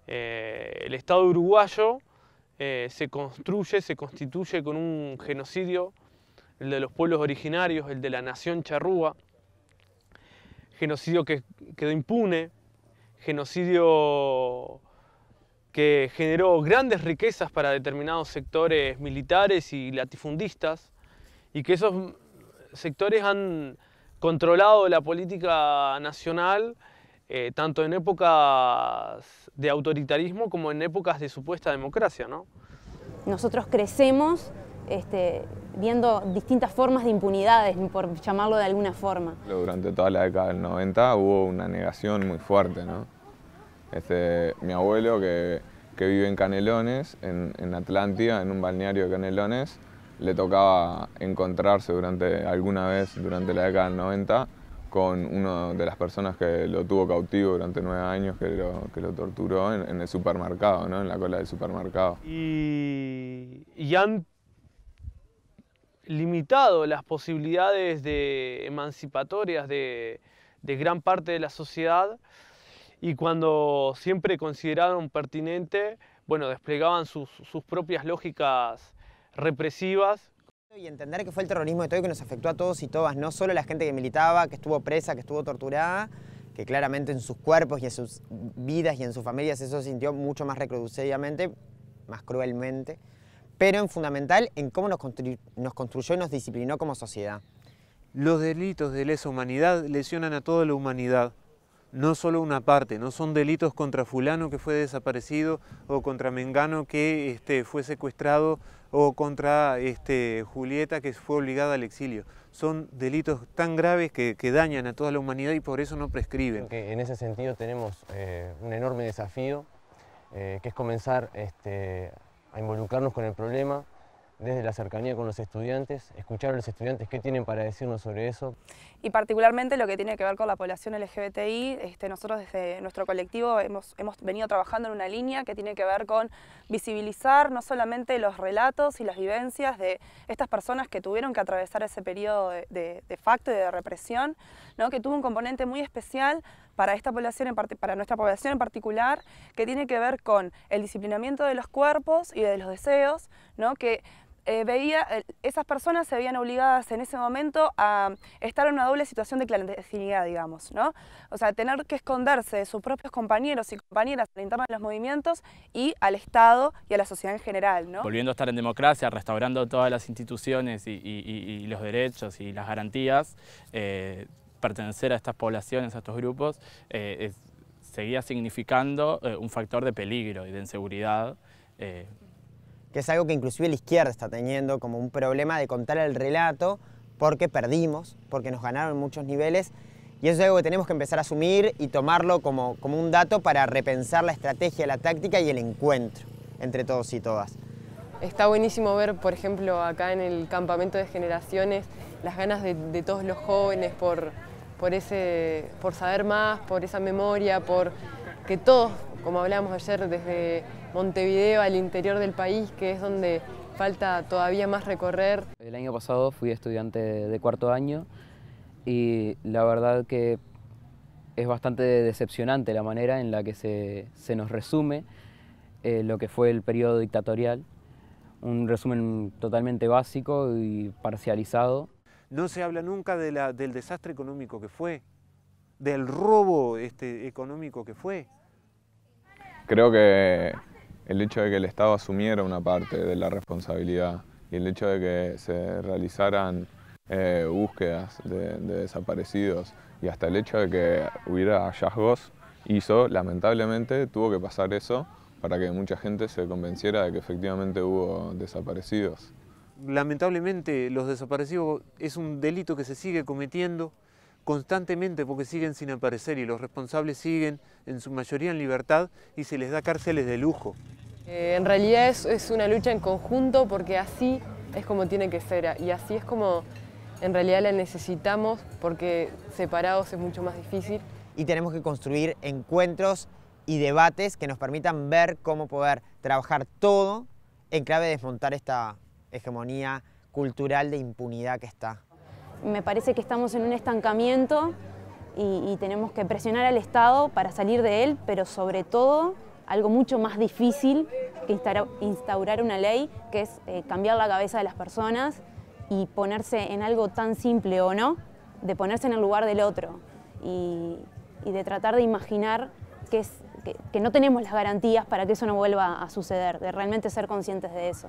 El Estado uruguayo se constituye con un genocidio, el de los pueblos originarios, el de la nación charrúa, genocidio que quedó impune, genocidio que generó grandes riquezas para determinados sectores militares y latifundistas, y que esos sectores han controlado la política nacional tanto en épocas de autoritarismo como en épocas de supuesta democracia, ¿no? Nosotros crecemos viendo distintas formas de impunidades, por llamarlo de alguna forma. Durante toda la década del 90 hubo una negación muy fuerte, ¿no? Mi abuelo que vive en Canelones, en Atlántida, en un balneario de Canelones, le tocaba encontrarse alguna vez durante la década del 90 con una de las personas que lo tuvo cautivo durante 9 años, que lo torturó en el supermercado, ¿no? En la cola del supermercado. Y han limitado las posibilidades emancipatorias de gran parte de la sociedad, y cuando siempre consideraron pertinente, bueno, desplegaban sus propias lógicas represivas. Y entender que fue el terrorismo de todo y que nos afectó a todos y todas, no solo la gente que militaba, que estuvo presa, que estuvo torturada, que claramente en sus cuerpos y en sus vidas y en sus familias eso se sintió mucho más recrudecidamente, más cruelmente, pero en fundamental en cómo nos construyó y nos disciplinó como sociedad. Los delitos de lesa humanidad lesionan a toda la humanidad, no solo una parte, no son delitos contra fulano que fue desaparecido o contra mengano que fue secuestrado o contra Julieta que fue obligada al exilio. Son delitos tan graves que dañan a toda la humanidad y por eso no prescriben. Creo que en ese sentido tenemos un enorme desafío, que es comenzar a involucrarnos con el problema desde la cercanía con los estudiantes, escuchar a los estudiantes qué tienen para decirnos sobre eso. Y particularmente lo que tiene que ver con la población LGBTI, nosotros desde nuestro colectivo hemos venido trabajando en una línea que tiene que ver con visibilizar no solamente los relatos y las vivencias de estas personas que tuvieron que atravesar ese periodo de facto y de represión, ¿no? Que tuvo un componente muy especial para esta población, para nuestra población en particular, que tiene que ver con el disciplinamiento de los cuerpos y de los deseos, ¿no? Que esas personas se veían obligadas en ese momento a estar en una doble situación de clandestinidad, digamos, ¿no? O sea, tener que esconderse de sus propios compañeros y compañeras a la interna de los movimientos y al Estado y a la sociedad en general, ¿no? Volviendo a estar en democracia, restaurando todas las instituciones y los derechos y las garantías, pertenecer a estas poblaciones, a estos grupos, seguía significando un factor de peligro y de inseguridad. Que es algo que inclusive la izquierda está teniendo como un problema de contar el relato porque perdimos, porque nos ganaron en muchos niveles, y eso es algo que tenemos que empezar a asumir y tomarlo como un dato para repensar la estrategia, la táctica y el encuentro entre todos y todas. Está buenísimo ver, por ejemplo, acá en el campamento de generaciones, las ganas de todos los jóvenes por saber más, por esa memoria, por que todos, como hablábamos ayer, desde Montevideo al interior del país, que es donde falta todavía más recorrer. El año pasado fui estudiante de cuarto año y la verdad que es bastante decepcionante la manera en la que se nos resume lo que fue el periodo dictatorial. Un resumen totalmente básico y parcializado. No se habla nunca del desastre económico que fue, del robo económico que fue. Creo que el hecho de que el Estado asumiera una parte de la responsabilidad y el hecho de que se realizaran búsquedas de desaparecidos y hasta el hecho de que hubiera hallazgos lamentablemente, tuvo que pasar eso para que mucha gente se convenciera de que efectivamente hubo desaparecidos. Lamentablemente los desaparecidos es un delito que se sigue cometiendo constantemente porque siguen sin aparecer y los responsables siguen en su mayoría en libertad y se les da cárceles de lujo. En realidad es una lucha en conjunto porque así es como tiene que ser y así es como en realidad la necesitamos porque separados es mucho más difícil. Y tenemos que construir encuentros y debates que nos permitan ver cómo poder trabajar todo en clave de desmontar esta hegemonía cultural de impunidad que está. Me parece que estamos en un estancamiento y tenemos que presionar al Estado para salir de él, pero sobre todo algo mucho más difícil que instaurar una ley, que es cambiar la cabeza de las personas y ponerse en algo tan simple o no, de ponerse en el lugar del otro y de tratar de imaginar que no tenemos las garantías para que eso no vuelva a suceder, de realmente ser conscientes de eso.